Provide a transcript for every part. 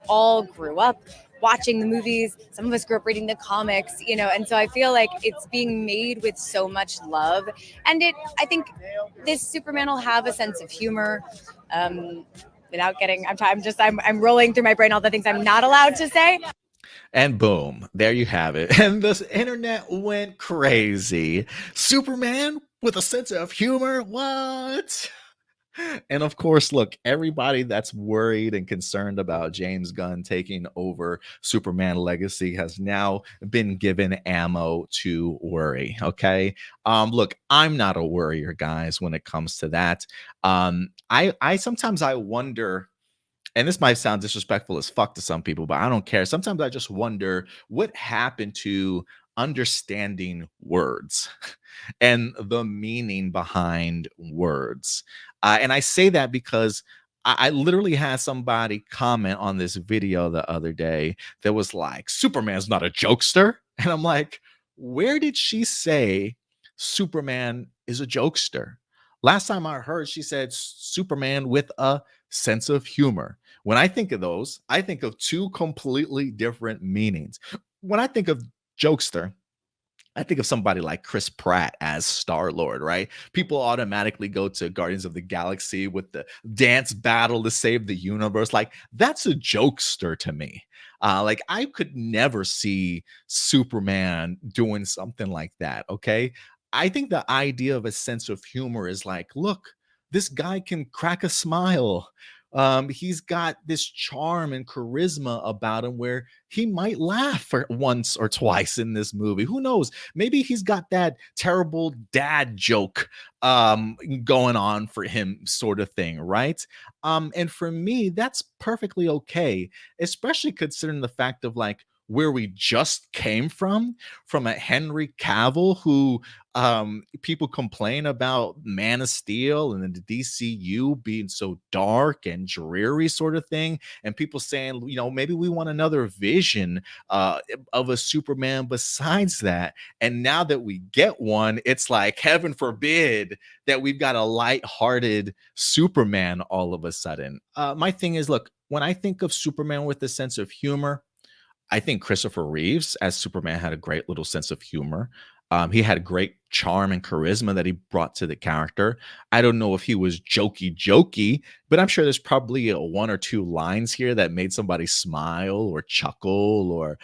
all grew up watching the movies. Some of us grew up reading the comics, and so I feel like it's being made with so much love. And I think this Superman will have a sense of humor. Um, Without getting, I'm rolling through my brain all the things I'm not allowed to say. And boom, there you have it. And the internet went crazy. Superman with a sense of humor? What? And of course, look, everybody that's worried and concerned about James Gunn taking over Superman Legacy has now been given ammo to worry. Okay. Look, I'm not a worrier, guys, when it comes to that. I sometimes I wonder, and this might sound disrespectful as fuck to some people, but I don't care. Sometimes I just wonder what happened to understanding words and the meaning behind words. And I say that because I literally had somebody comment on this video the other day that was like, Superman's not a jokester. And I'm like, where did she say Superman is a jokester? Last time I heard, she said Superman with a sense of humor. When I think of those, I think of two completely different meanings. When I think of jokester, I think of somebody like Chris Pratt as Star Lord, right? People automatically go to Guardians of the Galaxy with the dance battle to save the universe. Like, that's a jokester to me. Like, I could never see Superman doing something like that, okay? I think the idea of a sense of humor is like, look, this guy can crack a smile. He's got this charm and charisma about him where he might laugh for once or twice in this movie. Who knows? Maybe he's got that terrible dad joke going on for him, sort of thing, right? And for me, that's perfectly okay, especially considering the fact of like where we just came from a Henry Cavill who people complain about Man of Steel and the DCU being so dark and dreary, sort of thing, and people saying, maybe we want another vision of a Superman besides that. And now that we get one, it's like, heaven forbid that we've got a light-hearted Superman all of a sudden. My thing is, look, when I think of Superman with a sense of humor, I think Christopher Reeves as Superman had a great little sense of humor. He had great charm and charisma that he brought to the character. I don't know if he was jokey, but I'm sure there's probably one or two lines here that made somebody smile or chuckle, or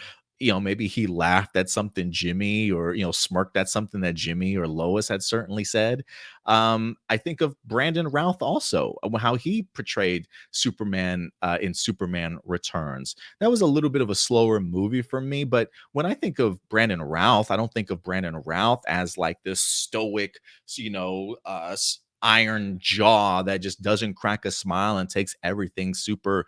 maybe he laughed at something Jimmy, or smirked at something that Jimmy or Lois had certainly said. I think of Brandon Routh also, how he portrayed Superman in Superman Returns. That was a little bit of a slower movie for me, but when I think of Brandon Routh, I don't think of Brandon Routh as like this stoic, iron jaw that just doesn't crack a smile and takes everything super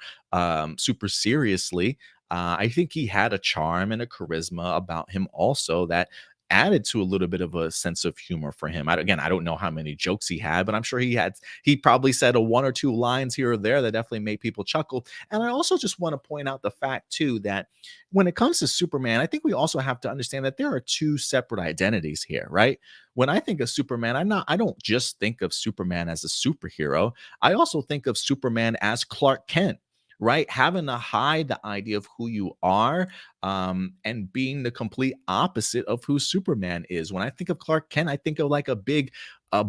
seriously. I think he had a charm and a charisma about him also that added to a little bit of a sense of humor for him. I don't know how many jokes he had, but I'm sure he probably said a one or two lines here or there that definitely made people chuckle. And I also just want to point out the fact too that when it comes to Superman, I think we also have to understand that there are two separate identities here, right? When I think of Superman, I don't just think of Superman as a superhero. I also think of Superman as Clark Kent, right? Having to hide the idea of who you are, and being the complete opposite of who Superman is. When I think of Clark Kent, I think of like a big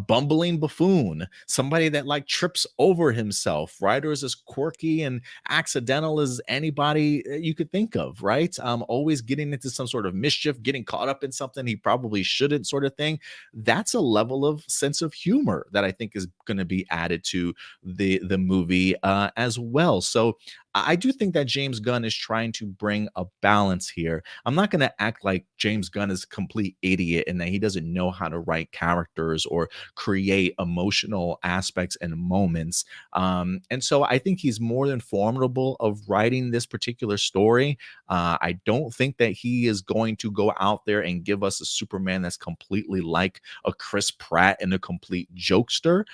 bumbling buffoon, somebody that like trips over himself, right? Or is as quirky and accidental as anybody you could think of, right? Always getting into some sort of mischief, getting caught up in something he probably shouldn't, sort of thing. That's a level of sense of humor that I think is going to be added to the movie as well. So I do think that James Gunn is trying to bring a balance here. I'm not going to act like James Gunn is a complete idiot and that he doesn't know how to write characters or create emotional aspects and moments. And so I think he's more than formidable of writing this particular story. I don't think that he is going to go out there and give us a Superman that's completely like a Chris Pratt and a complete jokester.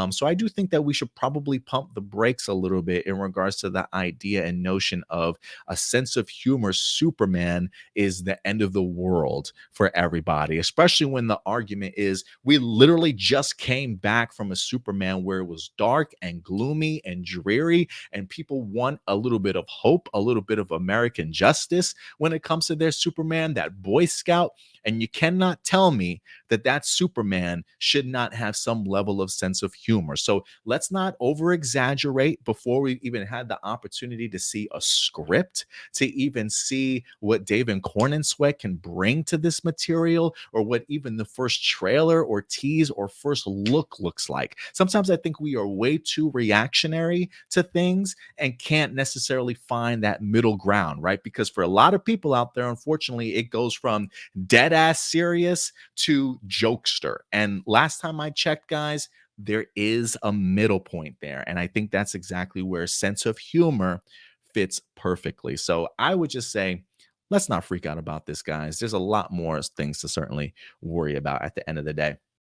So I do think that we should probably pump the brakes a little bit in regards to the idea idea and notion of a sense of humor Superman is the end of the world for everybody, especially when the argument is we literally just came back from a Superman where it was dark and gloomy and dreary, and people want a little bit of hope, a little bit of American justice when it comes to their Superman, that Boy Scout. And you cannot tell me that that Superman should not have some level of sense of humor. So let's not over exaggerate before we even had the opportunity to see a script, to even see what David Cornenswet can bring to this material, or what even the first trailer or tease or first look looks like. Sometimes I think we are way too reactionary to things and can't necessarily find that middle ground, right? Because for a lot of people out there, unfortunately, it goes from dead ass serious to jokester. And last time I checked, guys, there is a middle point there. And I think that's exactly where sense of humor fits perfectly. So I would just say, let's not freak out about this, guys. There's a lot more things to certainly worry about at the end of the day.